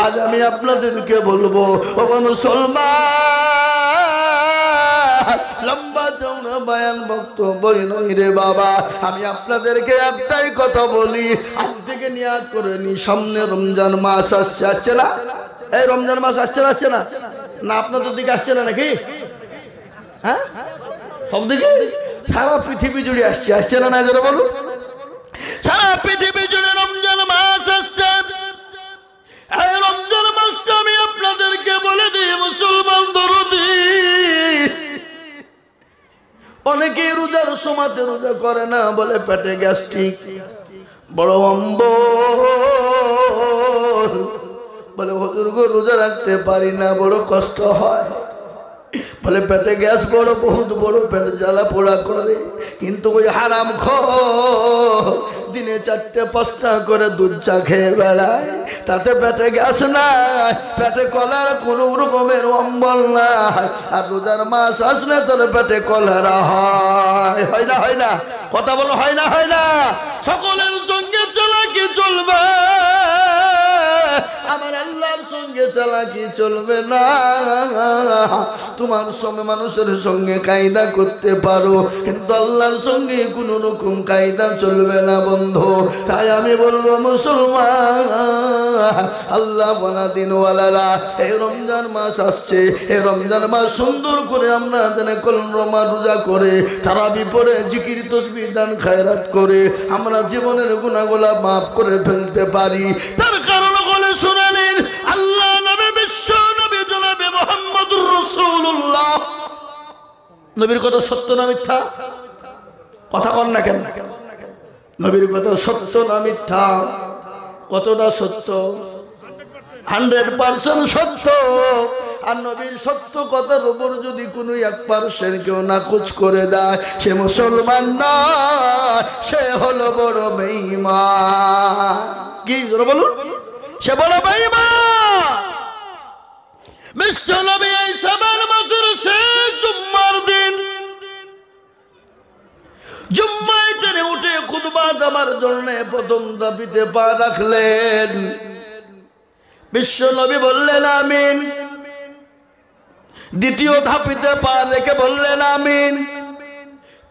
আজ আমি আপনাদেরকে বলবো, ও মুসলমান, লম্বা চৌড়া বয়ান বক্তব্য নয় রে বাবা, আমি আপনাদেরকে একটাই কথা বলি, আজ থেকে নিয়াত করে নি, সামনে রমজান মাস আসছে, আসছে না? এই রমজান মাস আসছে না, আসছে না? না আপনাদের দিকে আসছে না নাকি? হ্যাঁ, সব দিকে সারা পৃথিবী জুড়ে আসছে, আসছে না? না জোরে বলুন। সারা পৃথিবী জুড়ে রমজান মাস আসছে। এই রমজান মাসটা আমি আপনাদেরকে বলে দিই মুসলমান দরদি, অনেকে রোজার সময়তে রোজা করে না, বলে পেটে গ্যাস্ট্রিক, বড় অম্বল, বলে হুজুর গো রোজা রাখতে পারি না, বড় কষ্ট হয়, বলে পেটে গ্যাস বড়, বহুত বড় পেট জ্বালা পোড়া করে। কিন্তু ওই হারাম খোর দিনে 4-5টা করে দুধ চা খেয়ে বেড়ায়, তাতে পেটে গ্যাস নাই, পেটে কলার কোন রকমের অম্বল নাই। আর রোজার মাস আসলে তোর পেটে কলেরা হয়, হয় না? হয় না? কথা বলো, হয় না? হয় না? সকলের সঙ্গে চালাকি চলবে, আমার আল্লাহর সঙ্গে চালাকি চলবে না। তোমার সঙ্গে মানুষের সঙ্গে কায়দা করতে পারো, কিন্তু আল্লাহর সঙ্গে কোন রকম কায়দা চলবে না বন্ধু। তাই আমি বলবো মুসলমান, আল্লাহ বলা দিনওয়ালারা, এই রমজান মাস আসছে, এই রমজান মাস সুন্দর করে আমরা জানে কলমা রোজা করে, তারাবি পড়ে, জিকির তসবিহ দান খায়রাত করে আমরা জীবনের গুনাহগুলো মাফ করে ফেলতে পারি। তার কারণ হলো শুনালেন আল্লাহ নবী, বিশ্ব নবী জনাবে মুহাম্মদুর রাসূলুল্লাহ, নবীর কথা সত্য না মিথ্যা? কথা কন না কেন? নবীর কথা সত্য না মিথ্যা? কতটা সত্য? 100% সত্য। আর নবীর সত্য কথার উপর যদি কোনো 1% কেউ নাকচ করে দেয়, সে মুসলমান না, সে হলো বড় বেঈমান। কি বলুন? সে বড় বেঈমান। বিশ্ব নবী এই শাবান মাসের শেষ জুম্মার দিন জুম্মায় তিনি উঠে খুতবা দেওয়ার জন্য প্রথম দাবিতে পা রাখলেন। বিশ্ব নবী বললেন আমিন। দ্বিতীয় ধাপিতে পা রেখে বললেন আমিন।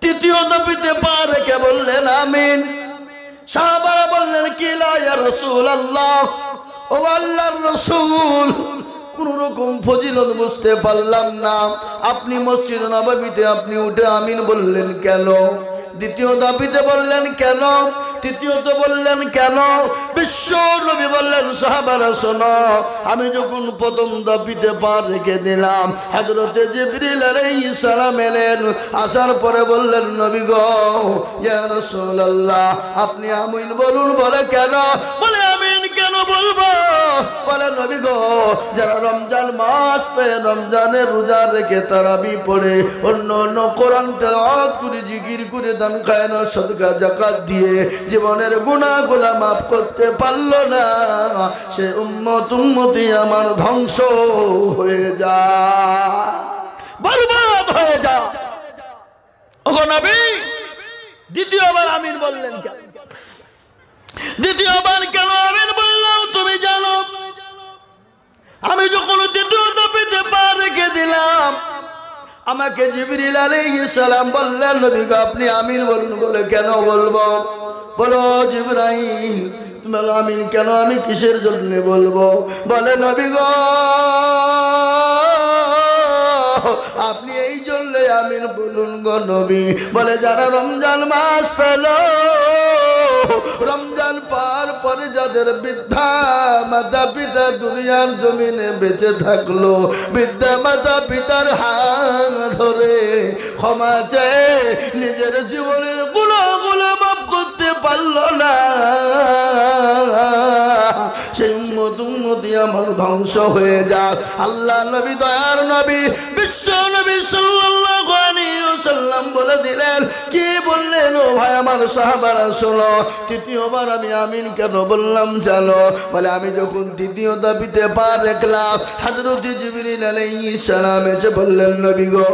তৃতীয় ধাপিতে পা রেখে বললেন আমিন। সাহাবারা বললেন কি লা ইয়া রাসূলুল্লাহ, ও আল্লাহর রাসূল, কোন রকম ফজিলত বুঝতে পারলাম না, আপনি মসজিদ নববীতে আপনি উঠে আমিন বললেন কেন? দ্বিতীয় দাবিতে বললেন কেন? তৃতীয়ত বললেন কেন? বিশ্ব নবী বললেন সাহাবারা শোনো, আমি যখন প্রথম দাবিতে পা রেখে দিলাম, হযরতে জিবরিল আলাইহিস সালাম এলেন, আসার পরে বললেন নবী গো ইয়া রাসূলুল্লাহ, আপনি আমিন বলুন। বলে কেন? বলে আমিন কেন বলবো? বলে নবী গো, যারা রমজান মাস পেয়ে রমজানের রোজা রেখে তারাবি পড়ে, অন্য অন্য কোরআন তেলাওয়াত করে, জিকির করে, দান খায়রাত সদকা যাকাত দিয়ে জীবনের গুনাহগুলো মাফ করতে পারলো না, সে উম্মতি আমার ধ্বংস হয়ে যায়, বরবাদ হয়ে যায়। ওগো নবী, দ্বিতীয়বার আমিন বললেন কেন? দ্বিতীয়বার কেন আমিন বললাম তুমি জানো? আমি যখন দ্বিতীয় দাবিতে পা রেখে দিলাম, আমাকে জিবরিল আলাইহিস সালাম বললেন নবী গো আপনি আমিন বলুন। বলে কেন বলবো? বলো জিবরাইল, তুমি বলো আমিন কেন? আমি কিসের জন্য বলবো? বলে নবী গো আপনি এই জন্য আমিন বলুন গো নবী। বলে যারা রমজান মাস পেল, রমজান পার পরে যাদের বৃদ্ধা মাতা পিতা দুনিয়ার জমিনে বেঁচে থাকলো, বৃদ্ধা মাতা পিতার হাত ধরে ক্ষমা চেয়ে নিজের জীবনের গুনাহগুলো মাফ করতে পারলো না, সেই উম্মতি আমার ধ্বংস হয়ে যাক। আল্লাহ নবী, দয়ার নবী, বিশ্ব নবী সাল্লাল্লাহু আলাইহি ওয়াসাল্লাম বলে দিলেন। কি বললেন? ও ভাই আমার সাহাবারা শোনো, তৃতীয়বার আমি আমিন কেন বললাম জানো? বলে আমি যখন তৃতীয় দাবিতে পা রাখলাম, হযরত জিবরিল আলাইহিস সালাম এসে বললেন নবী গো,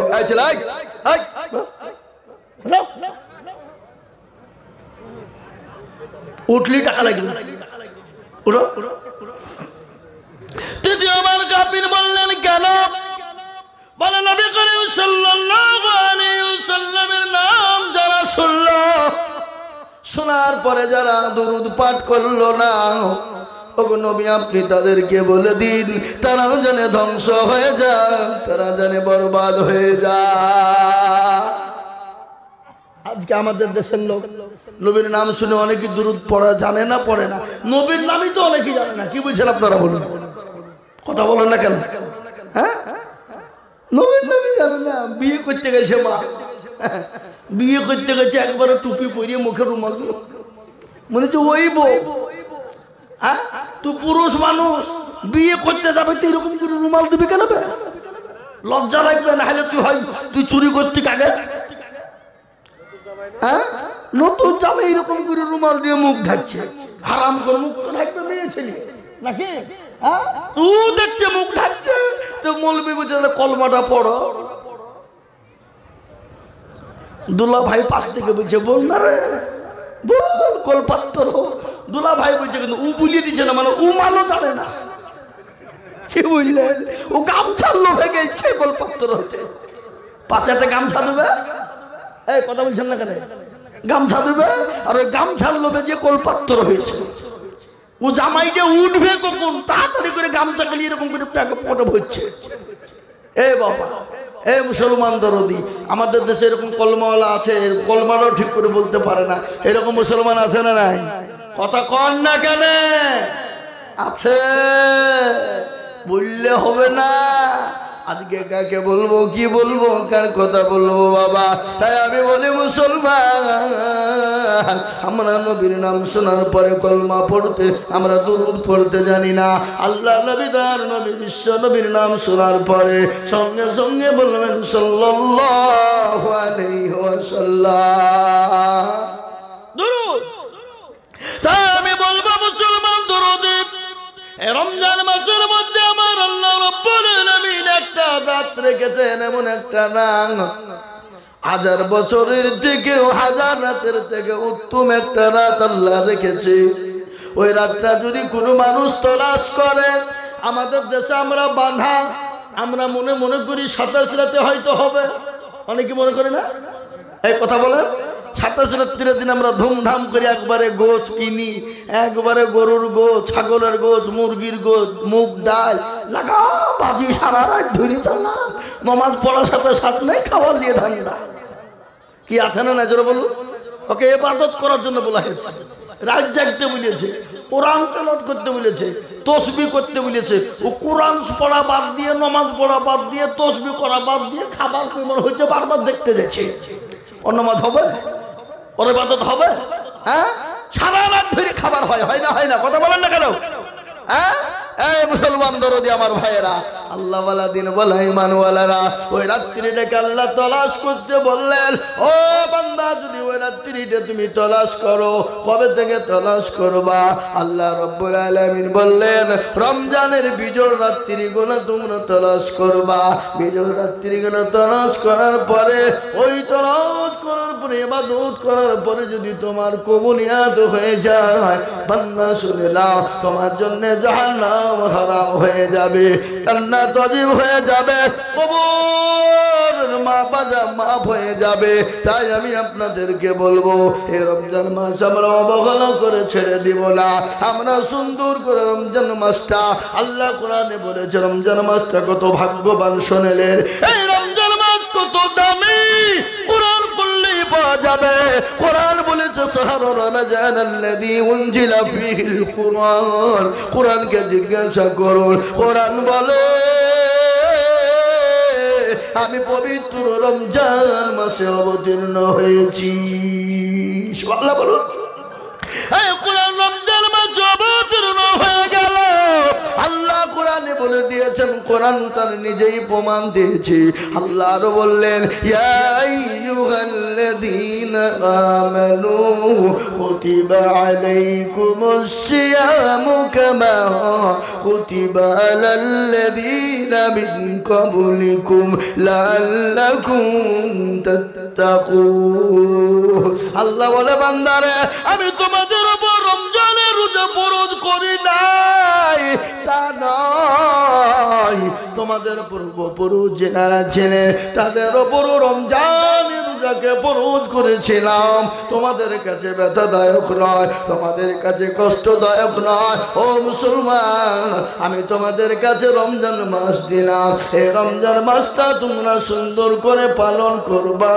উঠলি টাকা লাগবে, উঠো। তৃতীয়বার কাফির বললেন কেন? বলে নবী করিম সাল্লাল্লাহু আলাইহি ওয়াসাল্লামের নাম যারা শুনল, শোনার পরে যারা দরুদ পাঠ করলো না, ওগো নবী আপনি তাদেরকে বলে দিন তারাও জানে ধ্বংস হয়ে যায়, তারা জানে বরবাদ হয়ে যায়। আজকে আমাদের দেশের লোক নবীর নাম শুনে অনেকে দরুদ পড়া জানে না, পড়ে না। নবীর নামই তো অনেকেই জানে না। কি বুঝছেন আপনারা বলুন? কথা বলেন না কেন? হ্যাঁ, নবীর নামই জানে না। বিয়ে করতে গেছে মা, বিয়ে করতে গেছে একবারে টুপি পরিয়ে মুখে রুমাল দিল, মনে হচ্ছে ওই বউ। হ্যাঁ, তুই পুরুষ মানুষ বিয়ে করতে যাবে তো এরকম করে রুমাল দিবি কেন? লজ্জা লাগবে না? হলে তুই চুরি করতি কাকে? হ্যাঁ, নতুন জামে এরকম করে রুমাল দিয়ে মুখ ঢাকছে, হারাম করে মুখ তো ঢাকবে মেয়ে ছেলে নাকি? হ্যাঁ, তুই দেখছে মুখ ঢাকছে, তো মৌলবি বুঝে কলমাটা পড়ো। দুলা ভাই পাশ থেকে বলছে বল না রে, বল কলপাত্র। দুলা ভাই বলছে কিন্তু উ বুলিয়ে দিচ্ছে না, মানে উ মানো জানে না। কি বুঝলেন? ও গামছার লোভে গেছে কলপাত্র হতে। পাশে একটা গামছা দেবে, এই কথা বলছেন না কেন? গামছা দেবে, আর ওই গামছার লোভে যে কলপাত্র হয়েছে। ও জামাইটা উঠবে কখন, তাড়াতাড়ি করে গামছা গেলে এরকম করে পটে ভরছে। এ বাবা, এ মুসলমান দরদি, আমাদের দেশে এরকম কলমাওয়ালা আছে, কলমাটাও ঠিক করে বলতে পারে না। এরকম মুসলমান আছে না নাই? কথা কন না কেন? আছে, বললে হবে না। আজকে কাকে বলবো, কি বলবো, কার কথা বলবো বাবা? তাই আমি বলি মুসলমান, আমরা নবীর নাম শোনার পরে কলমা পড়তে, আমরা দুরূদ পড়তে জানি না। আল্লাহ নবী তার নবী বিশ্ব নবীর নাম শোনার পরে সঙ্গে সঙ্গে বলবেন সাল্লাল্লাহু আলাইহি ওয়াসাল্লাম দুরূদ। তাই আমি বলবো মুসলমান দরুদ, রমজান মাসের মধ্যে আমার আল্লাহ রাব্বুল আলামিন একটা রাত রেখেছেন, এমন একটা নাম, হাজার বছরের থেকেও, হাজার রাতের থেকে উত্তম একটা রাত আল্লাহ রেখেছে। ওই রাতটা যদি কোনো মানুষ তলাশ করে, আমাদের দেশে আমরা বাঁধা, আমরা মনে মনে করি 27 রাতে হয়তো হবে, অনেকে মনে করে না? এই কথা বলে 27 রাত্রির দিন আমরা ধুমধাম করে একবারে গোছ কিনি, একবারে গরুর গোছ, ছাগলের গোছ, মুরগির গোছ, মুগ ডাল লাগা বাজি সারা রাত ধরে চালা, নমাজ পড়ার সাথে সাথে নেই, খাবার নিয়ে ধান্দা। কি আছে না নজরে বলুন? ওকে ইবাদত করার জন্য বলা হয়েছে, রাত জাগতে বলেছে, কোরআন তেলাওয়াত করতে বলেছে, তসবিহ করতে বলেছে। ও কোরআন পড়া বাদ দিয়ে, নমাজ পড়া বাদ দিয়ে, তসবিহ করা বাদ দিয়ে খাবার মনে হচ্ছে বারবার দেখতে যাচ্ছে। ওর নামাজ হবে, ওর ইবাদত হবে? হ্যাঁ, সারা রাত ধরে খাবার হয়, হয় না? হয় না? কথা বলেন না কেন? হ্যাঁ, এই মুসলমান দরদি আমার ভাইয়েরা, আল্লাহ ওয়ালা দিন ওয়ালা ঈমান ওয়ালারা, ওই রাত্রিটাকে আল্লাহ তলাশ করতে বললেন। ও বান্দা, যদি ওই রাত্রিটা তুমি তলাশ করো, কবে থেকে তলাশ করবা? আল্লাহ রাব্বুল আলামিন বললেন রমজানের বিজোড় রাত্রিগুলো তোমরা তলাশ করবা। বিজোড় রাত্রিগুলো তলাশ করার পরে, ওই তলাশ করার পরে, ইবাদত করার পরে যদি তোমার কবুলিয়াত হয়ে যায়, বান্দা শুনে নাও, তোমার জন্য জাহান্নাম হারাম হয়ে যাবে, জান্নাত ওয়াজিব হয়ে যাবে, কবরের মাপ হয়ে যাবে। তাই আমি আপনাদেরকে বলবো, এই রমজান মাস আমরা অবহেলা করে ছেড়ে দিব না। আমরা সুন্দর করে রমজান মাসটা, আল্লাহ কোরআনে বলেছে রমজান মাসটা কত ভাগ্যবান, শোনেলেন এই রমজান মাস কত দামি, কোরআন পড়লেই পাওয়া যাবে। কোরআন বলেছে শাহরু রমজান আল্লাযী উনজিলা ফীহিল কুরআন। কোরআনকে জিজ্ঞাসা করুন, কোরআন বলে আমি পবিত্র রমজান মাসে অবতীর্ণ হয়েছি। সুবহানাল্লাহ বলুন। এই কোরআন রমজান মাসে অবতীর্ণ হয়ে গেল। আল্লাহ কোরআনে বলে দিয়েছেন, কোরআন তার নিজেই প্রমাণ দিয়েছে। আল্লাহ আরো বললেন, ইয়া আইয়ুহাল্লাযীনা আমানু কুতিবা আলাইকুমুস সিয়ামু কামা কুতিবা আলাল্লাযীনা মিন ক্বাবলিকুম লাআল্লাকুম তাত্তাকুন। আল্লাহ বলে, বান্দারে আমি তোমাদের উপর রমজানের রোজা ফরজ করি নাই, তা নয়, তোমাদের পূর্বপুরুষ যারা ছিলেন তাদের উপরও রমজানের রোজাকে ফরজ করেছিলাম। তোমাদের কাছে ব্যথাদায়ক নয়, তোমাদের কাছে কষ্টদায়ক নয়। ও মুসলমান, আমি তোমাদের কাছে রমজান মাস দিলাম। এই রমজান মাসটা তোমরা সুন্দর করে পালন করবা।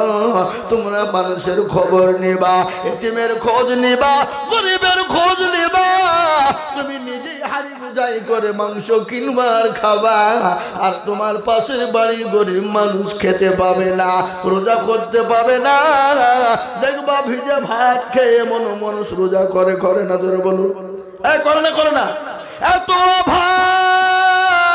তোমরা মানুষের খবর নিবা, এতিমের খোঁজ নিবা, গরিবের খোঁজ নিবা। তুমি নিজেই হাড়ি বোঝাই করে মাংস কিনবার খাবা, আর তোমার পাশের বাড়ির গরিব মানুষ খেতে পাবে না, রোজা করতে পাবে না। দেখবা ভিজে ভাত খেয়ে মানুষ রোজা করে, করে না? ধরে বলুন, করে না, করে না? এত ভাব,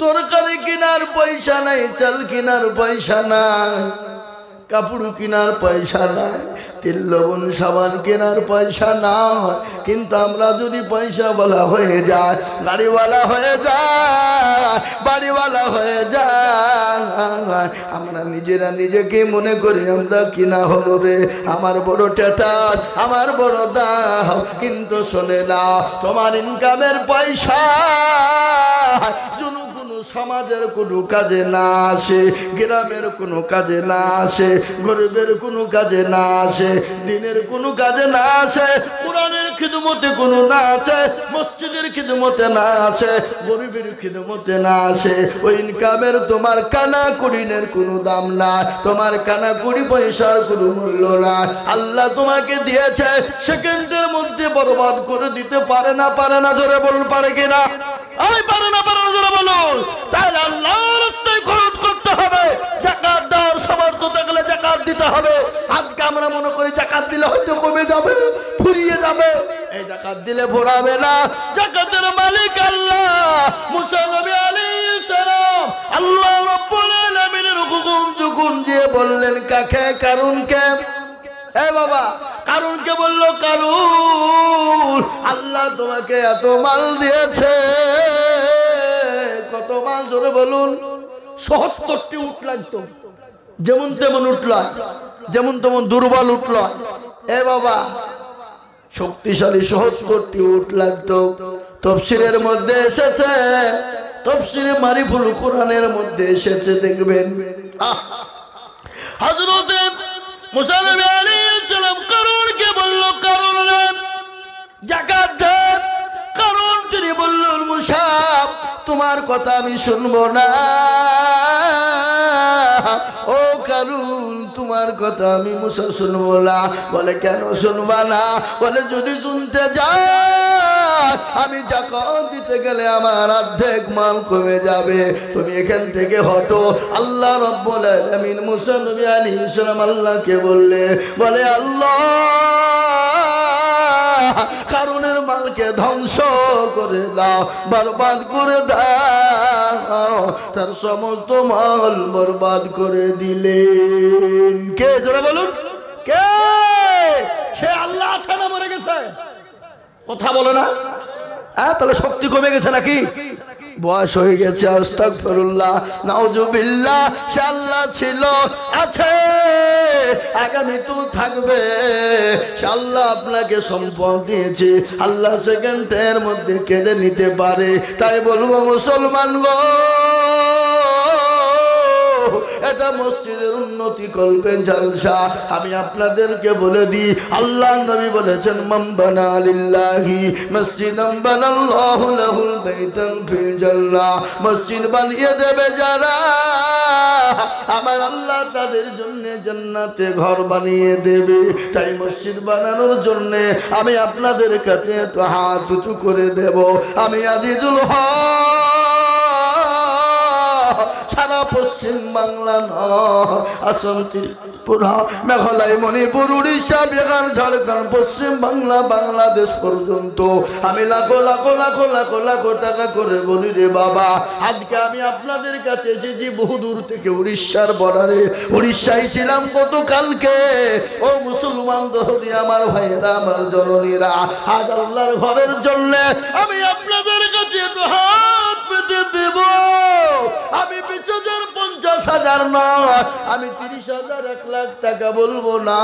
তরকারি কেনার পয়সা নাই, চাল কেনার পয়সা নাই, কাপড় কেনার পয়সা নাই, তেল লবণ সাবান কেনার পয়সা নাই। কিন্তু আমরা যদি পয়সা বলা হয়ে যায়, গাড়িওয়ালা হয়ে যায়, বাড়িওয়ালা হয়ে যায়, আমরা নিজেরা নিজেকে মনে করি আমরা কিনা হলো রে, আমার বড় টেটার, আমার বড় দাম। কিন্তু শোনে না, তোমার ইনকামের পয়সা সমাজের কোনো কাজে না আসে, গ্রামের কোনো কাজে না আসে, গরিবের কোনো কাজে না আসে, দিনের কোনো কাজে না আসে, কোরআনের খিদমতে কোনো না আসে, মসজিদের খিদমতে না আসে, গরিবের খিদমতে না আসে। ওই ইনকামের তোমার কানা কুড়িনের কোনো দাম না, তোমার কানা কুড়ি পয়সার কোনো মূল্য না। আল্লাহ তোমাকে দিয়েছে, সেকেন্ডের মধ্যে বরবাদ করে দিতে পারে না, পারে না? জোরে বলুন, পারে কিনা? আমি পারে না, পারে না? জোরে বলুন। তাহলে আল্লাহর রাস্তায় খরচ করতে হবে। যাকাত দেওয়ার সমস্ত থাকলে যাকাত দিতে হবে। আজকে আমরা মনে করি যাকাত দিলে হয়তো কমে যাবে, ফুরিয়ে যাবে। এই যাকাত দিলে ফুরাবে না। যাকাতের মালিক আল্লাহ। মুসা নবী আলাইহিস সালাম আল্লাহ রাব্বুল আলামিনের হুকুম যখন দিয়ে বললেন কাকে? কারুনকে। এ বাবা, কারুনকে বলল, কারুন আল্লাহ তোমাকে এত মাল দিয়েছে। কত মাল? জোরে বলুন। ৭৭টি উট লাগতো, যেমন তেমন উঠল, যেমন তেমন দুর্বল উঠল। এ বাবা, শক্তিশালী ৭৭টি উট লাগতো। তাফসীরের মধ্যে এসেছে, তাফসীরে মারিফুল কোরআনের মধ্যে এসেছে, দেখবেন হযরত মুসা নবী আলাইহিস সালাম কারুনকে বলল, কারুন যাকাত দে। কারুন তিনি বলল, মুসা তোমার কথা আমি শুনবো না। ও কারুন, তোমার কথা আমি মুসা শুনবো না। বলে, কেন শুনবা না? বলে, যদি শুনতে যাই আমি যাকাত দিতে গেলে আমার অর্ধেক মাল কমে যাবে। তুমি এখান থেকে হটো। আল্লাহ রাব্বুল আলামিন মুসা নবী আলাইহিস সালাম আল্লাহকে বললে, বলে আল্লাহ কারুনের মালকে ধ্বংস করে দাও, বরবাদ করে দাও। তার সমস্ত মাল বরবাদ করে দিলেন। কে? জোরে বলুন, কে? সে আল্লাহ আছে না মরে গেছে? কথা বলে না। তাহলে শক্তি কমে গেছে নাকি? বয়স হয়ে গেছে। আস্তাগফিরুল্লাহ, নাউজুবিল্লাহ। সে আল্লাহ ছিল, আছে, আগামী তো থাকবে। সে আল্লাহ আপনাকে সম্পদ দিয়েছে, আল্লাহ সেকেন্ডের মধ্যে কেড়ে নিতে পারে। তাই বলবো মুসলমান গো, এটা মসজিদের উন্নতি করবেন জলসা। আমি আপনাদেরকে বলে দিই, আল্লাহ নবী বলেছেন, মান বানা লিল্লাহি মসজিদান বানাল্লাহু লাহুল বাইতান ফিল জান্নাহ। মসজিদ বানিয়ে দেবে যারা, আমার আল্লাহ তাদের জন্য জান্নাতে ঘর বানিয়ে দেবে। তাই মসজিদ বানানোর জন্য আমি আপনাদের কাছে তো হাত উঁচু করে দেব। আমি আজিজুল হক সারা পশ্চিম বাংলা নয়, আসাম, ত্রিপুরা, মেঘালয়, মণিপুর, উড়িষ্যা, বিহার, ঝাড়খণ্ড, পশ্চিম বাংলা, বাংলাদেশ পর্যন্ত আমি লাখো লাখো লাখো লাখো লাখো টাকা করে বলি রে বাবা, আজকে আমি আপনাদের কাছে এসেছি বহু দূর থেকে, উড়িষ্যার বর্ডারে। উড়িষ্যায় ছিলাম গতকালকে। ও মুসলমান দরদি আমার ভাইয়েরা, আমার জননীরা, আজ আল্লাহর ঘরের জন্য আমি আপনাদের কাছে একটু হাত পেতে দেব। আমি 20,000 50,000 নয়, আমি 30,000 1 লাখ টাকা বলবো না।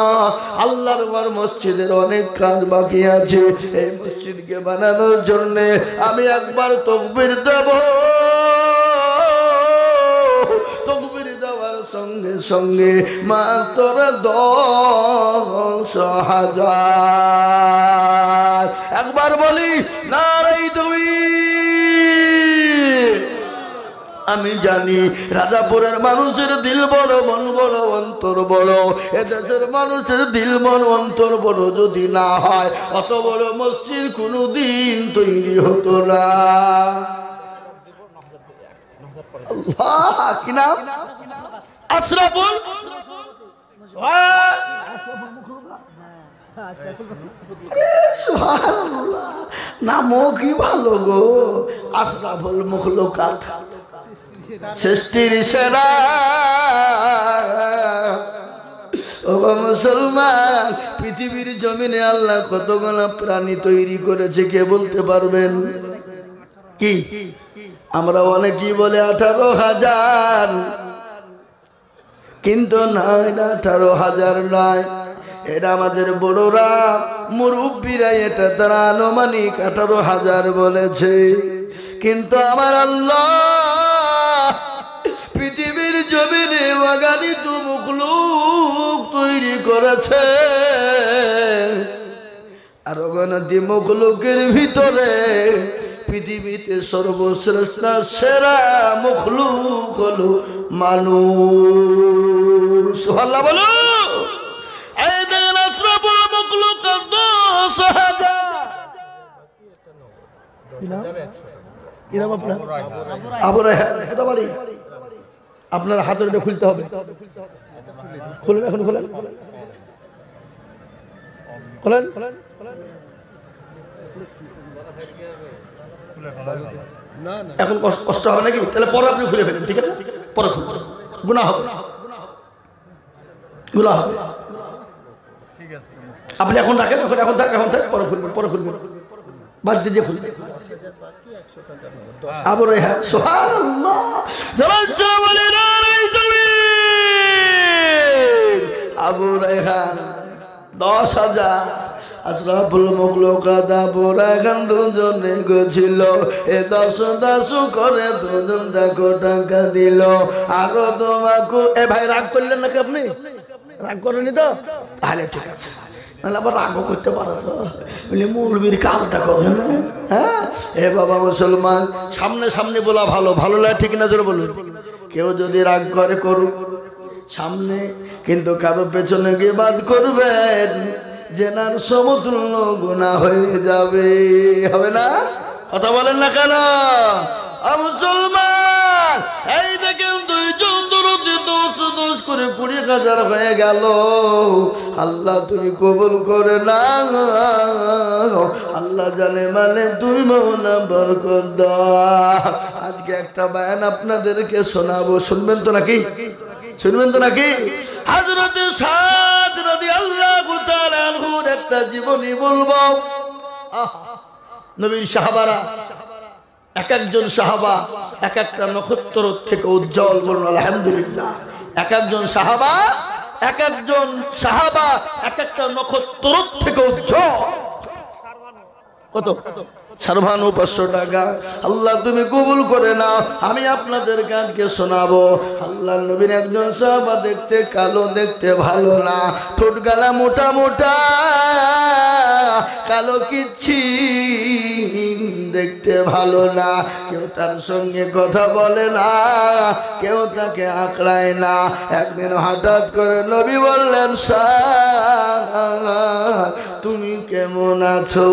আল্লাহর ঘর মসজিদের অনেক কাজ বাকি আছে। এই মসজিদকে বানানোর জন্য আমি একবার তাকবীর দেব। তাকবীর দেওয়ার সঙ্গে সঙ্গে মাত্র 10,000। একবার বলি নারে তাকবীর। আমি জানি রাজাপুরের মানুষের দিল বড়, মন বড়, অন্তর বড়। এদেশের মানুষের দিল, মন, অন্তর বড় যদি না হয়, অত বড় মসজিদ কোনোদিন তৈরি হতো না। কি নাম? আশরাফুল নামও কি ভালো গো, আশরাফুল মখলুকাত, সৃষ্টির সেরা। ও মুসলমান, পৃথিবীর জমিনে আল্লাহ কতগুলো প্রাণী তৈরি করেছে কে বলতে পারবেন? কি আমরা অনেকেই বলে 18,000, কিন্তু নয় না, 18,000 নয়। এটা আমাদের বড়রা, মুরব্বীরা, এটা তারা আনুমানিক 18,000 বলেছে। কিন্তু আমার আল্লাহ পৃথিবীর জমিনে অগণিত মখলুক তৈরি করেছে। আর অগণিত মখলুকের ভিতরে পৃথিবীতে সর্বশ্রেষ্ঠ সেরা মখলুক হলো মানুষ। সুবহানাল্লাহ বলো। এই দেখেন আশরাফুল মখলুক 10,000। আপনার হাতের এটা খুলতে হবে। খুলেন, এখন খোলেন, খোলেন। এখন কষ্ট হবে নাকি? তাহলে পরে আপনি খুলে ফেলেন, ঠিক আছে? পরে খুলবেন, গুনাহ হবে, গুনাহ হবে। আপনি এখন রাখেন, এখন থাক, পরে খুলবেন, পরে খুলবেন, বাড়িতে যে খুলবেন। আবু রায়হান, সুবহানাল্লাহ, আবু রায়হান 10,000। আশরাফুল মখলুকাত আবু রায়হান দুজনে গেছিল। এ 10 করে দুজন টাকা দিল। আরো তোমাকে এ ভাই রাগ করলেন নাকি? আপনি রাগ করেনি তো? তাহলে ঠিক আছে, নাহলে আবার রাগও করতে পারো তো। বলে মৌলবীর কাজটা কথা না। হ্যাঁ এ বাবা মুসলমান, সামনে সামনে বলা ভালো, ভালো লাগে ঠিক না? জোরে বলুন। কেউ যদি রাগ করে করুক সামনে, কিন্তু কারো পেছনে গিয়ে বাদ করবেন, জেনার সমতুল্য গুনাহ হয়ে যাবে। হবে না? কথা বলেন না কেন? মুসলমান, এই দেখেন 2 জন দরদি 10 করে 20,000 হয়ে গেল। আল্লাহ তুমি কবুল করে না। আল্লাহ জানে মানে তুমি মৌলা বরকত দাও। আজকে একটা বয়ান আপনাদেরকে শোনাবো, শুনবেন তো নাকি? শুনবেন তো নাকি? হযরত সাদ রাদিয়াল্লাহু তাআলা আনহুর একটা জীবনী বলবো। নবীর সাহাবারা, এক একজন সাহাবা এক একটা নক্ষত্র থেকে উজ্জ্বল। বলুন আলহামদুলিল্লাহ। এক একজন সাহাবা এক একটা নক্ষত্র থেকে উজ্জ্বল। কত? 500 টাকা। আল্লাহ তুমি কবুল করে নাও। আমি আপনাদের কাজকে শোনাবো। আল্লাহ নবীর একজন সাহাবা দেখতে কালো, দেখতে ভালো না, ঠোঁট গালা মোটা মোটা, কালো কিচ্ছি, দেখতে ভালো না। কেউ তার সঙ্গে কথা বলে না, কেউ তাকে আঁকড়ায় না। একদিন হঠাৎ করে নবী বললেন, সাদ তুমি কেমন আছো?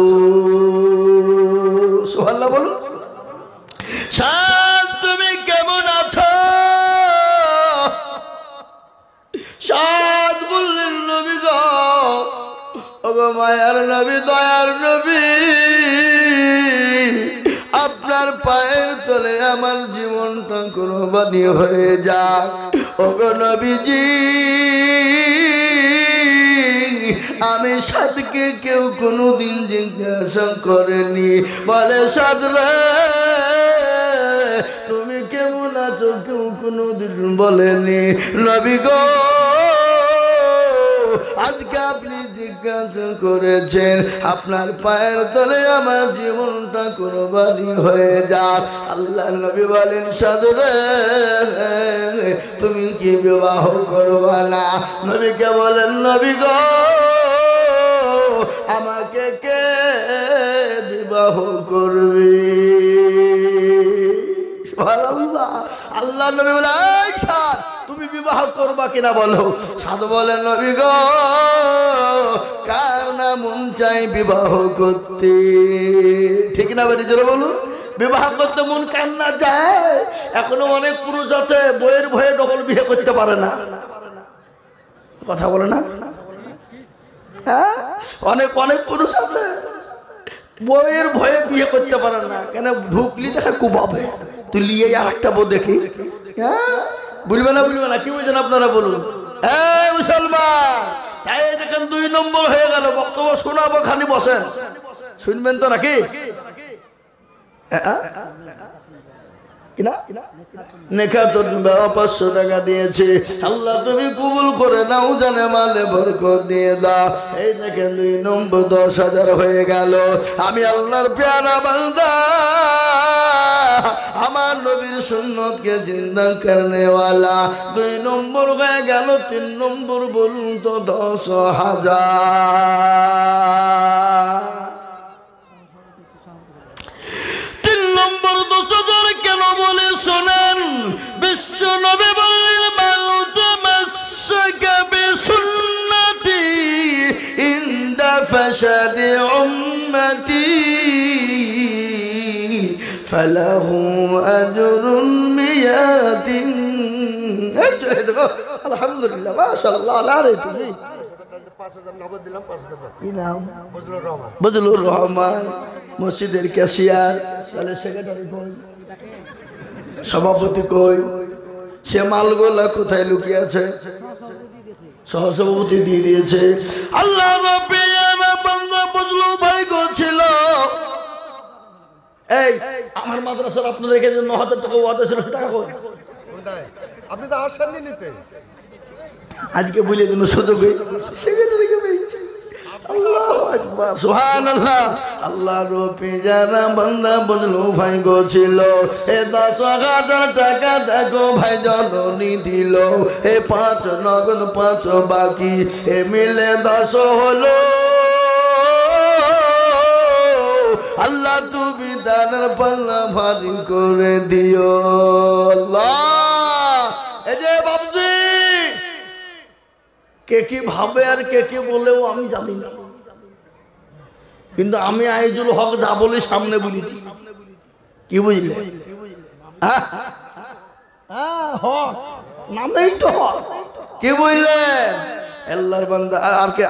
সুবহানাল্লাহ বলুন। সাদ তুমি কেমন আছো? ওগো মায়ার নবী দয়ার নবী আপনার পায়ের তলে আমার জীবনটা কুরবানি হয়ে যাক ওগো নবীজি আমি সাদকে কেউ কোনোদিন জিজ্ঞাসা করেনি বলে সাদ রে তুমি কেমন আছো কেউ কোনোদিন বলেনি নবী গো আজকে আপনি জিজ্ঞাসা করেছেন আপনার পায়ের তলে আমার জীবনটা কুরবানি হয়ে যাক আল্লাহ নবী বলেন সাধু রে তুমি কি বিবাহ করবা না নবীকে বলেন নবী গো আমাকে কে বিবাহ করবে সুবহানাল্লাহ আল্লাহ নবী বলে সাদ তুমি বিবাহ করবা কিনা বলো সাধু বলেন নবী গো কার না মন চাই বিবাহ করতে ঠিক না বাড়ি জোরে বলুন বিবাহ করতে মন কার না যায় এখনো অনেক পুরুষ আছে বইয়ের ভয়ে ডবল বিয়ে করতে পারে না কথা বলে না হ্যাঁ অনেক অনেক পুরুষ আছে বইয়ের ভয়ে বিয়ে করতে পারে না কেন ঢুকলি দেখা কুবাবে তুই লিয়ে আর একটা বউ দেখি হ্যাঁ বলবে না কি বুঝছেন আপনারা বলুন এই মুসলমান তাই দেখেন 2 নম্বর হয়ে গেল বক্তব্য শোনাবো খালি বসেন শুনবেন তো নাকি নেখা তোর 500 টাকা দিয়েছে আল্লাহ তুমি কবুল করে নাও জানে মালে বরকত দিয়ে দাও এই দেখেন 2 নম্বর 10,000 হয়ে গেল আমি আল্লাহর প্যারা বান্দা আমার নবীর সুন্নতকে জিন্দা করনে वाला 2 নম্বর হয়ে গেল 3 নম্বর বলুন তো 10,000 3 নম্বর 10,000 কেন বলে শোনেন বিশ্ব নবী বললেন মাউত মাসকা বিসুন্নতি ইনদা ফাসাদি উম্মতি فله أجر 100 الحمد لله ما شاء الله لا ريت 5,000 নগদ দিলাম 5,000 কি নাম বজলুর রহমান মসজিদের ক্যাশিয়ার তাহলে সেক্রেটারি কই সভাপতি কই সে মালগোলা কোথায় লুকিয়ে আছে সহসভাপতি দিয়ে দিয়েছে আল্লাহ রাব্বিয়ার বান্দা বজলু ভাই গো ছিল এই আমার মাদ্রাসার আপনাদের কাছে 9,000 টাকা ওয়াদা ছিল টাকা কই আপনি তো আসেননি নিতে আজকে বলে দিন সুযোগ সেক্রেটারিকে পেয়েছি আল্লাহু আকবার সুবহানাল্লাহ আল্লাহ রূপে যারা বান্দা বজলু ভাই গো ছিল এ 10,000 টাকা দেখো ভাই জননী দিল এ 5 নগদ 5 বাকি এ মিলে 10 হলো আল্লাহ তুমি দানের পাল্লা ভারী করে দিও আল্লাহ এই যে বাবজি কে কি ভাবে আর কে কি বলেও আমি জানি না কিন্তু আমি আইজুল হক যা বলি সামনে বলি কি বুঝলে হ্যাঁ হক নামেই তো হক কি বুঝলেন আল্লাহর বান্দা আর কে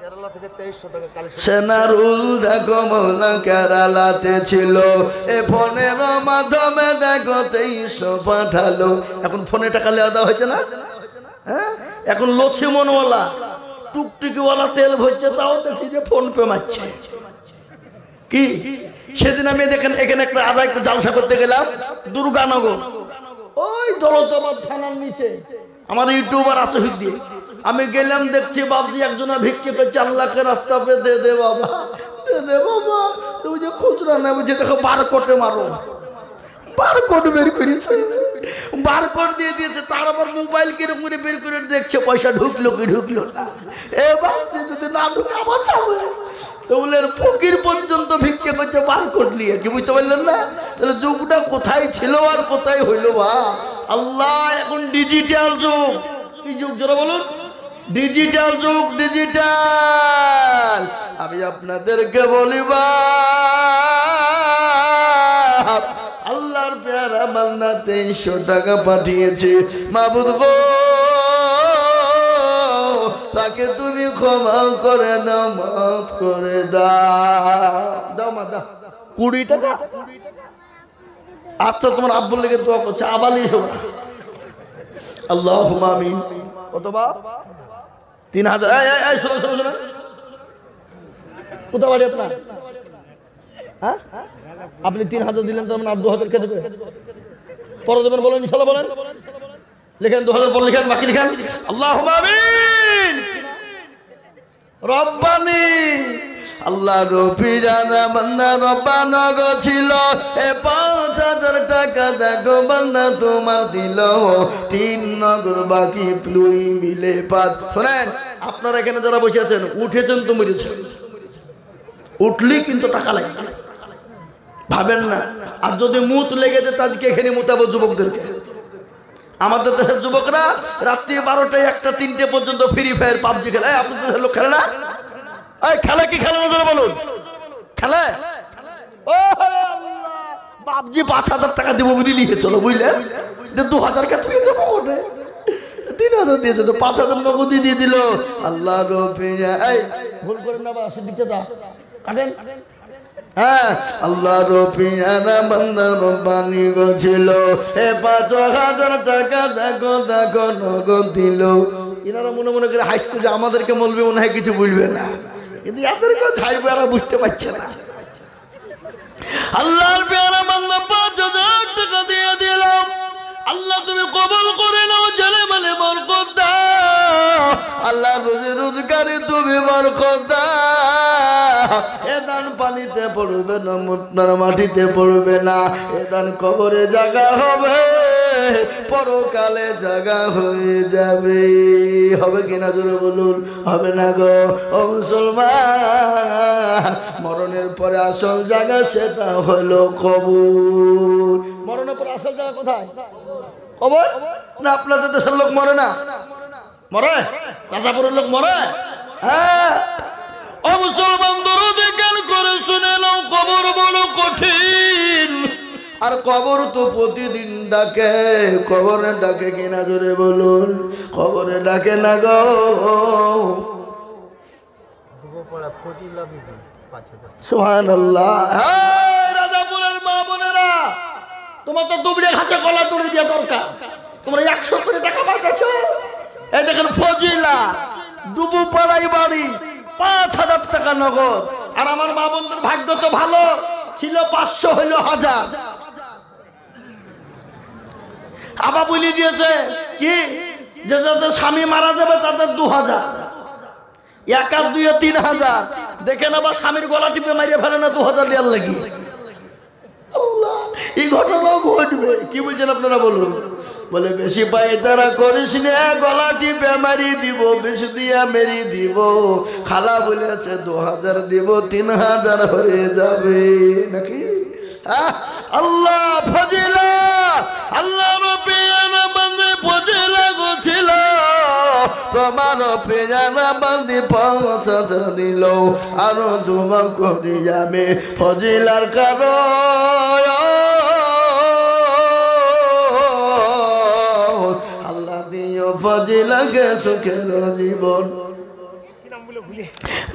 কেরালা থেকে 2300 টাকা কালেকশন সেনারুল দেখো মৌলা কেরালাতে ছিল এ ফোনের মাধ্যমে দেখো 2300 পাঠালো এখন ফোনে টাকা লেওয়া দেওয়া হয়েছে না হ্যাঁ এখন লক্ষ্মণওয়ালা টুকটুকিওয়ালা তেল ভরছে তাও দেখছি যে ফোন পে মারছে কি সেদিন আমি দেখেন এখানে একটা আদায় জালসা করতে গেলাম দুর্গানগর ওই দৌলতাবাদ থানার নিচে আমার ইউটিউবার আছে হুদ্দি আমি গেলাম দেখছি বাবজি একজনা ভিক্ষে করছে আল্লাহকে রাস্তা পে দে দে বাবা তুমি যে খুচরা না বুঝে দেখো বারকোটে মারো বারকোট বের করেছে বারকোট দিয়ে দিয়েছে তার আবার মোবাইল কিনে করে বের করে দেখছে পয়সা ঢুকলো কি ঢুকলো না এ বাবজি যদি না ঢুকে আবার যাবে তো বলে ফকির পর্যন্ত ভিক্ষে করছে বারকোট নিয়ে কি বুঝতে পারলেন না তাহলে যুগটা কোথায় ছিল আর কোথায় হইলো বা আল্লাহ এখন ডিজিটাল যুগ কি যুগ যারা বলুন ডিজিটাল যুগ ডিজিটাল আমি আপনাদেরকে বলিবা আল্লাহর প্যারা বান্দা 2300 টাকা পাঠিয়েছে মাবুদ গো তাকে তুমি ক্ষমা করে দাও, মাফ করে দাও। দাও মা দাও 20 টাকা। আচ্ছা তোমার আব্বুর লেগে দোয়া করছে, আবালি হোক। আল্লাহুম্মা আমিন। কত বাপ? 3000। এই শোনো শোনো শোনো, কোথা বাড়ি আপনার? হ্যাঁ, আপনি 3000 দিলেন, তার মানে আর 2000 কে দেবে? পরে দেবেন বলেন, ইনশাআল্লাহ বলেন। লিখেন 2000 পর লিখেন, বাকি লিখেন। আল্লাহুম্মা আমিন। রব্বানি আল্লাহ রফিরানা বান্দা রব্বানা গো ছিল, এ 5000 টাকা দেখো বান্দা তোমার দিল, 3 নগদ বাকি 2 মিলে 5। শুনেন, আপনারা এখানে যারা বসে আছেন, উঠেছেন তো মরেছেন, উঠলি কিন্তু টাকা লাগে, ভাবেন না। আর যদি মুত লেগে যেত আজকে এখানে মুতাবো যুবকদেরকে। আমাদের দেশের যুবকরা রাত্রি 12টায় 1টা 3টে পর্যন্ত ফ্রি ফায়ার পাবজি খেলে। আপনাদের দেশের লোক খেলে না? এই খেলে কি খেলে না ধরে বলুন? খেলে। ও আল্লাহ, পাবজি 5000 টাকা দিব বলে নিয়ে চলো, বুঝলেন? 2000 কে তুই যাবো ওঠে, 3000 দিয়েছে তো 5000 নগদি দিয়ে দিল। আল্লাহ রফিয়া, এই ভুল করেন না বা সিদ্দিকটা দা কাটেন। হ্যাঁ, আল্লাহ রফিয়ানা বান্দা রব্বানি গো ছিল, এ 5000 টাকা দেখো দেখো নগদ দিল। এনারা মনে মনে করে হাসছে যে আমাদেরকে বলবে, মনে হয় কিছু বুঝবে না, কিন্তু এদেরকে ছাড়বে, এরা বুঝতে পারছে না। আল্লাহর পেয়ারা বান্দা 5000 টাকা দিয়ে দিলাম। আল্লাহ তুমি কবুল করে নাও, জেলে বলে বরকত দাও। আল্লাহ রোজি রোজগারে তুমি বরকত দাও। এ দান পানিতে পড়বে না, মুতনার মাটিতে পড়বে না, এ দান কবরে জায়গা হবে, পরকালে জায়গা হয়ে যাবে। হবে কিনা জোরে বলুন? হবে না গো ও মুসলমান। মরণের পরে আসল জায়গা সেটা হলো কবর। মরণের পরে আসল জায়গা কোথায়? কবর না? আপনাদের দেশের লোক মরে না? মরে? রাজাপুরের লোক মরে? হ্যাঁ। ও মুসলমান, দরদে কান করে শুনে নাও, কবর বড় কঠিন। আর কবর তো প্রতিদিন ডাকে। কবরে ডাকে কিনা জোরে বলুন? কবরে ডাকে না গো। সুবহানাল্লাহ। হ্যাঁ, রাজাপুরের মা বোনেরা, তোমার তো দুবড়ে ঘাসে কলা তুলে দেওয়া দরকার। তোমরা 100 করে টাকা পাঠাচ্ছো। এই দেখেন ফজিলা, ডুবু পাড়াই বাড়ি, 5000 টাকা নগদ। আর আমার মা বোনদের ভাগ্য তো ভালো ছিল, 500 হইল 1000। আবার বলে দিয়েছে কি, যে যাদের স্বামী মারা যাবে তাদের 2000, 1 আর 2 3000। দেখেন আবার স্বামীর গলা টিপে মারিয়ে ফেলে না 2000 রিয়াল লাগি। আল্লাহ, এই ঘটনাও ঘটবে। কি বলছেন আপনারা বলুন? বলে বেশি পাই তারা করিস না, গলা টিপে মারি দিব, বেশি দিয়া মেরি দিব। খালা বলেছে 2000 দিব, 3000 হয়ে যাবে নাকি? আল্লাহ ফজিলা, আল্লাহ রব্বিয়ানা বান্দে ফজিলা গোছিল, তোমার পেয়ারা বান্দি 5000 দিল। আরো দুমা করি যাবে ফজিলার কারণ। আল্লাহ দিও ফজিলাকে সুখের জীবন।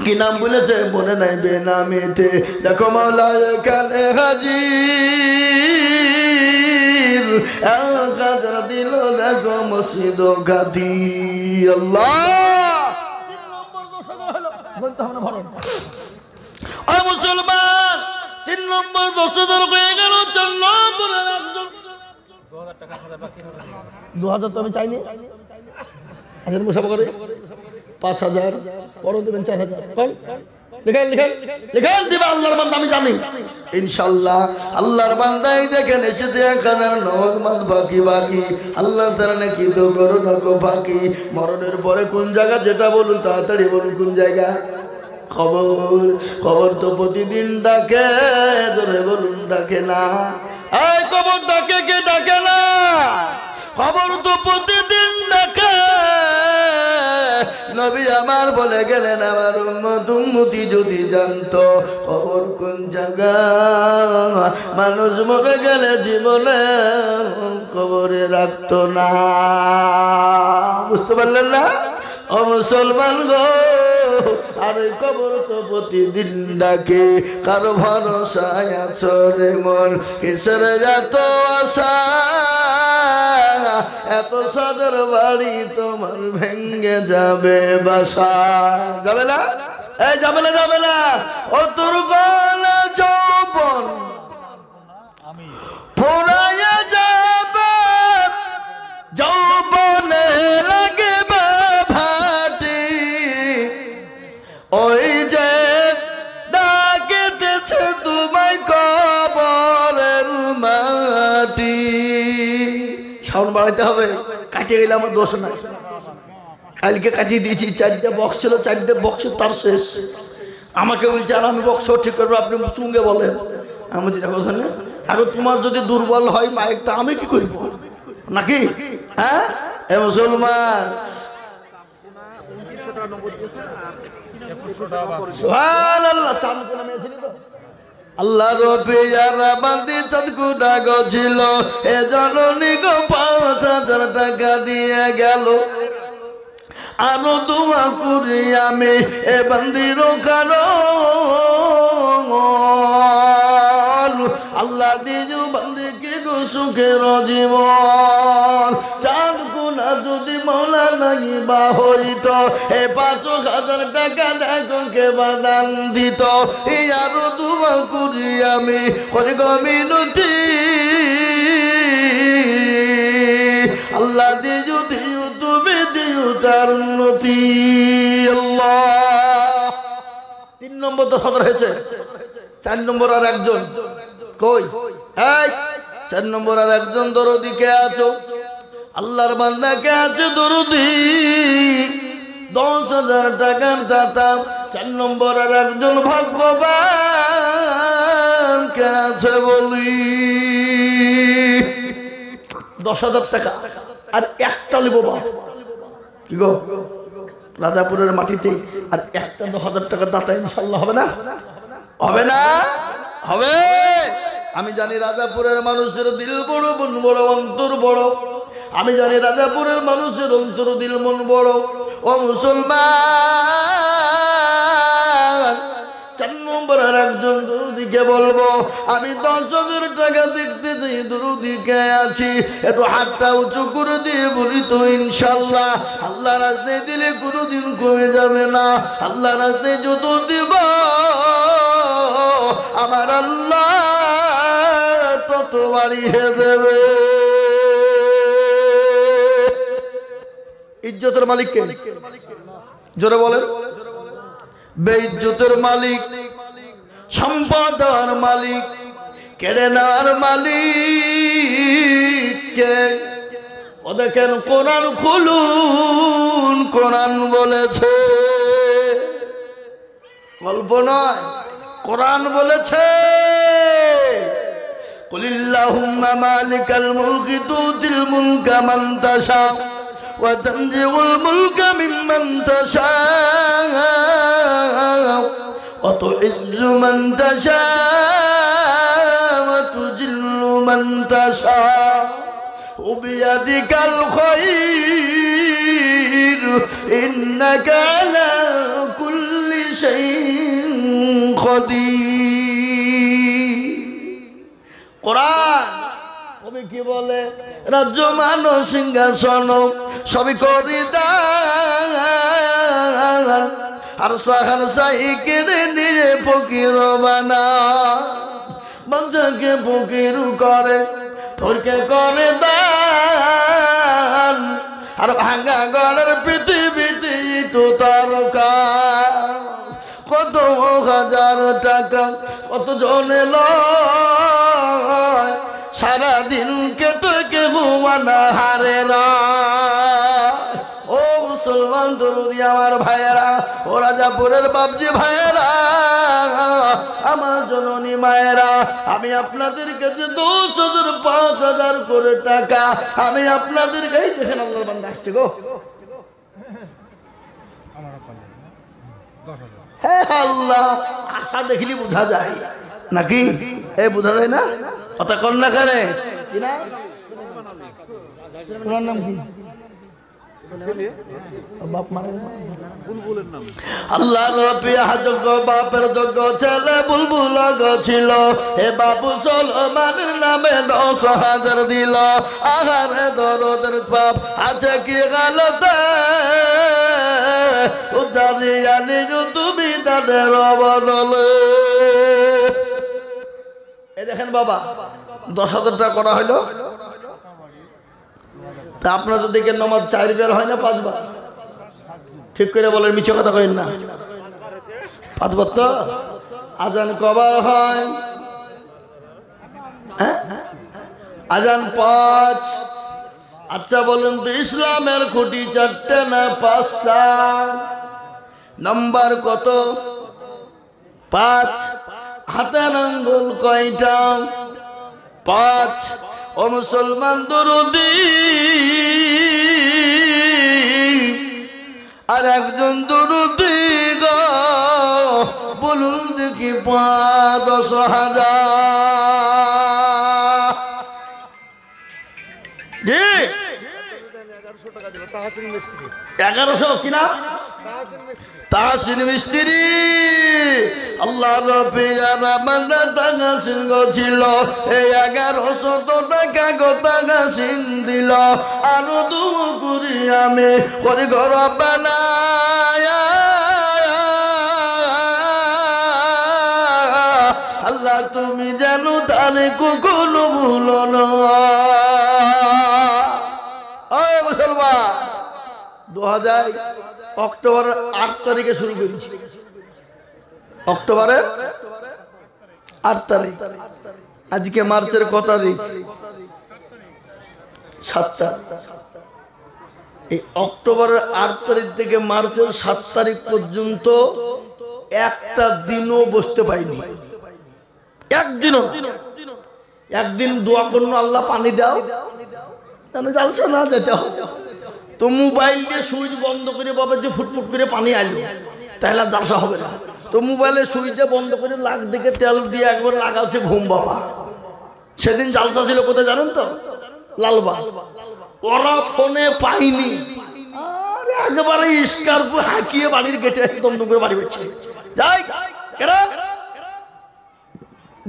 কি নাম বলেছে মনে নাই বেনামিতে? দেখো মাওলা এখানে হাজির, 1000 দিল দেখো মসজিদ গাদি। আল্লাহ, 3 নম্বর 10,000 মুসলমান, 3 নম্বর 10,000 হয়ে গেল। 4 নম্বরের একজন 2000 তো আমি চাইনি। আচ্ছা মুসাফা করে 5000 পরে দেবেন 4000। লিখেন লিখেন লিখেন, দিবা আল্লাহর বান্দা, আমি জানি ইনশাআল্লাহ। আল্লাহর বান্দাই দেখেন এসেছে 1000 নগদ বাকি বাকি। আল্লাহ তাআলা নাকি তো করো নাকো বাকি। মরণের পরে কোন জায়গা, যেটা বলুন তাড়াতাড়ি বলুন, কোন জায়গা? কবর। কবর তো প্রতিদিন ডাকে, ধরে বলুন ডাকে না? এই কবর ডাকে কে? ডাকে না। কবর তো প্রতিদিন ডাকে। নবী আমার বলে গেলেন, আমার উম্মতি যদি জানতো কবর কোন জায়গা, মানুষ মরে গেলে জীবনে কবরে রাখতো না। বুঝতে পারলেন না? ও মুসলমান গো, আর ওই কবর তো প্রতিদিন ডাকে, কারো ভরসায় আছো রে মন, কিসের এত আশা, এত সাদের বাড়ি তোমার ভেঙ্গে যাবে বাসা। যাবে না? এই যাবে না, যাবে না। ও তোর গলা যৌবন ফুরাইয়া যাবে, যৌবনে লাগবে ভাটি, ওই যে ডাকিতেছে তোমায় কবরের মাটি। সাউন্ড বাড়াইতে হবে, কাটিয়ে গেলে আমার দোষ নাই। কালকে কাটিয়ে দিয়েছি, 4টে বক্স ছিল, 4টে বক্স তার শেষ। আমাকে বলছে আর আমি বক্স ঠিক করবো, আপনি চুঙ্গে বলেন। আমি বলছি দেখো না, আর তোমার যদি দুর্বল হয় মাইক, তা আমি কি করব নাকি? হ্যাঁ এ মুসলমান, আল্লাহ রবি যারা বান্দি চাঁদকুটা গছিল, এ জননী গো 5,000 টাকা দিয়ে গেল। আরো দোয়া করি আমি এ বান্দির কারণ, আল্লাহ দিজু বান্দিকে গো সুখের জীবন। চাঁদ কোনা যদি মৌলা নাই বা হইত, এ 5,000 টাকা দেখো কে বাদান দিত। এই আরো দোয়া করি আমি করি গো মিনতি, আল্লাহ দিজু দিও তুমি দিও তার উন্নতি। আল্লাহ 3 নম্বর 10,000 হয়েছে। 4 নম্বর আর একজন কই? এই 4 নম্বর আর একজন দরদি কে আছো? আল্লাহর বান্দা কে আছে দরদি? 10,000 টাকার দাতা। 4 নম্বর আর একজন ভাগ্যবান কে আছে বলি? 10,000 টাকা আর একটা লিব কি গো রাজাপুরের মাটিতে, আর একটা 10,000 টাকা দাতা ইনশাল্লাহ হবে না? হবে না? হবে। আমি জানি রাজাপুরের মানুষের দিল বড়, মন বড়, অন্তর বড়। আমি জানি রাজাপুরের মানুষের অন্তর, দিল, মন বড়। ও মুসলমান, 4 নম্বর আর একজন দরদিকে বলবো, আমি 10,000 টাকা দেখতে চাই, দরদিকে আছি, একটু হাতটা উঁচু করে দিয়ে বলি তো ইনশাল্লাহ। আল্লাহ রাস্তায় দিলে কোনোদিন কমে যাবে না। আল্লাহ রাস্তায় যত দিব আমার আল্লাহ তত বাড়িয়ে দেবে। ইজ্জতের মালিক কে? জোরে বলেন। বেইজ্জতের মালিক, সম্পদের মালিক, কেড়ে নেওয়ার মালিক কে? ও দেখেন কোরআন খুলুন, কোরআন বলেছে, গল্প নয়, কোরআন বলেছে, কুলিল্লাহুম্মা মালিকাল মুলকি তুতিল মুলকা মান তাশা ওয়া তানজিউল মুলকা মিম্মান তাশা ওয়া তুইজ্জু মান তাশা ওয়া তুজিল্লু মান তাশা ওয়া বিয়াদিকাল খায়র ইন্নাকা আলা কুল্লি শাইইন কাদির। কোরআন কবি কি বলে? রাজ্য মানো সিংহাসন সবই করি দান, আর সাহার সাহি কেড়ে নিয়ে ফকির বানা। বাচ্চাকে ফকির করে, তোরকে করে দান, আর ভাঙ্গা গড়ের পৃথিবীতে তো তারকা। কত হাজার টাকা কত জনে লয়, সারাদিন কেটে কেহু মানা হারে না। ও মুসলমান দরদি আমার ভাইয়েরা, ও রাজাপুরের বাপজি ভাইয়েরা, আমার জননী মায়েরা, আমি আপনাদের কাছে 10,000 5,000 করে টাকা আমি আপনাদের কাছে দেখেন। আল্লাহর বান্দা আসছে গো। হ্যাঁ আল্লাহ, আশা দেখলি বোঝা যায় নাকি? এ বোঝা যায় না? কথা কন না কারে? তোমার নাম কি? আল্লাহ রবি যোগ্য বাপের যোগ্য ছেলে বুলবুল ছিল হে বাবু সলমানের নামে 10,000 দিল আহারে দরদের পাপ আছে কি গালতে উদ্ধারি আনি তুমি তাদের বদলে। এই দেখেন বাবা 10,000 টাকা করা হইলো, তা আপনার তো দেখেন নামাজ 4 বার হয় না 5 বার? ঠিক করে বলেন, মিছে কথা কইেন না। 5 বার তো আজান কবার হয়? হ্যাঁ, আজান 5। আচ্ছা বলুন তো ইসলামের খুঁটি 4টা না 5টা? নাম্বার কত? 5। হাতের আঙ্গুল কয়টা? 5। ও মুসলমান দরদি, আর একজন দরদি গো বলুন দেখি 10,000। জি 1100 কিনা তাহসিন মিস্ত্রি। আল্লাহ রবি তাহসিন ছিল এই 1100 টাকা গো তাহসিন দিল। আরো দুগুরি আমি করি ঘর বানায় আল্লাহ তুমি জানো তারে কখনো ভুলো না। মুসলমান 2000 অক্টোবরের 8 তারিখে শুরু করেছি। অক্টোবরের 8 তারিখ। আজকে মার্চের কত তারিখ? 7 তারিখ। এই অক্টোবরের 8 তারিখ থেকে মার্চের 7 তারিখ পর্যন্ত একটা দিনও বসতে পাইনি, একদিনও। একদিন দোয়া করুন আল্লাহ পানি দাও, জালসা না যেতে হবে। তো মোবাইল দিয়ে সুইচ বন্ধ করে বাবা যে ফুটফুট করে পানি আইলো, তাহলে জালসা হবে না। তো মোবাইলের সুইচে বন্ধ করে লাখ দিকে তেল দিয়ে একবার লাগাচ্ছে ঘুম বাবা। সেদিন জালসা ছিল কোথায় জানেন তো? লালবাগ। ওরা ফোনে পাইনি, আরে একেবারে স্কার্পো হাঁকিয়ে বাড়ির গেটে একদম করে বাড়ি বেছে যাই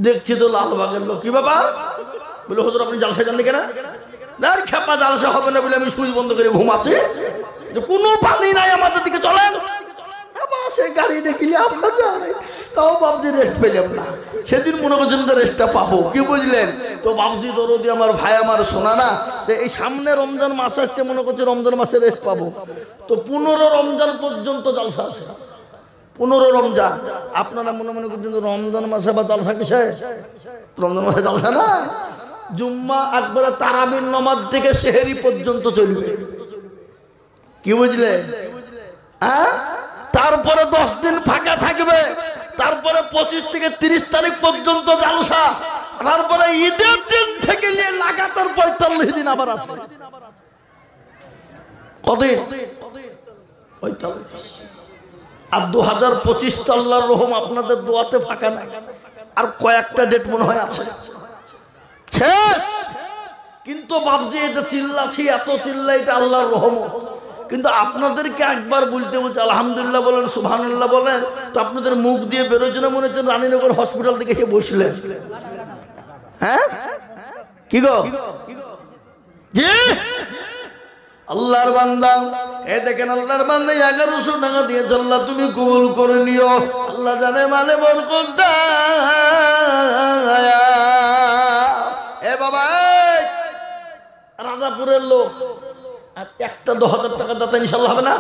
দেখছি তো লালবাগের লোক। কি ব্যাপার? বলে হুজুর আপনি জালসা জানেন কেনা? আর খেপা জালসা হবে না বলে আমি সুইচ বন্ধ করে ঘুমাচ্ছি, যে কোনো পানি নাই আমাদের দিকে, চলেন। সে গাড়ি দেখিলে আমরা যাই, তাও বাবজি রেস্ট পেলাম না। সেদিন মনে করছেন তো রেস্টটা পাবো, কি বুঝলেন? তো বাবজি দরদি আমার ভাই আমার শোনা না, তো এই সামনে রমজান মাস আসছে, মনে করছে রমজান মাসে রেস্ট পাবো। তো 15 রমজান পর্যন্ত জালসা আছে। 15 রমজান। আপনারা মনে মনে করছেন রমজান মাসে বা জালসা কিসে? রমজান মাসে জালসা না, জুম্মা একবারে তারাবির নামাজ থেকে সেহরি পর্যন্ত চলবে, কি বুঝলেন? হ্যাঁ, তারপরে 10 দিন ফাঁকা থাকবে, তারপরে 25 থেকে 30 তারিখ পর্যন্ত জালসা, তারপরে ঈদের দিন থেকে নিয়ে লাগাতার 45 দিন আবার আছে। কদিন? 45। আর 2025 তো আল্লাহর রহম আপনাদের দোয়াতে ফাঁকা নাই, আর কয়েকটা ডেট মনে হয় আছে শেষ। কিন্তু বাবজি এটা চিল্লাছি, এত চিল্লা, এটা আল্লাহর রহমত। কিন্তু আপনাদেরকে একবার বলতে বলছে আলহামদুলিল্লাহ বলেন, সুবহানাল্লাহ বলেন, তো আপনাদের মুখ দিয়ে বেরোচ্ছে না মনে হচ্ছে রানীনগর হসপিটাল থেকে এসে বসলেন। হ্যাঁ কি গো? জি আল্লাহর বান্দা, এ দেখেন আল্লাহর বান্দা 1100 টাকা দিয়েছে, আল্লাহ তুমি কবুল করে নিও। আল্লাহ জানে মালে বরকত দেয়। এ বাবা রাজাপুরের লোক, আর একটা 10,000 টাকা দাতা ইনশাআল্লাহ হবে না?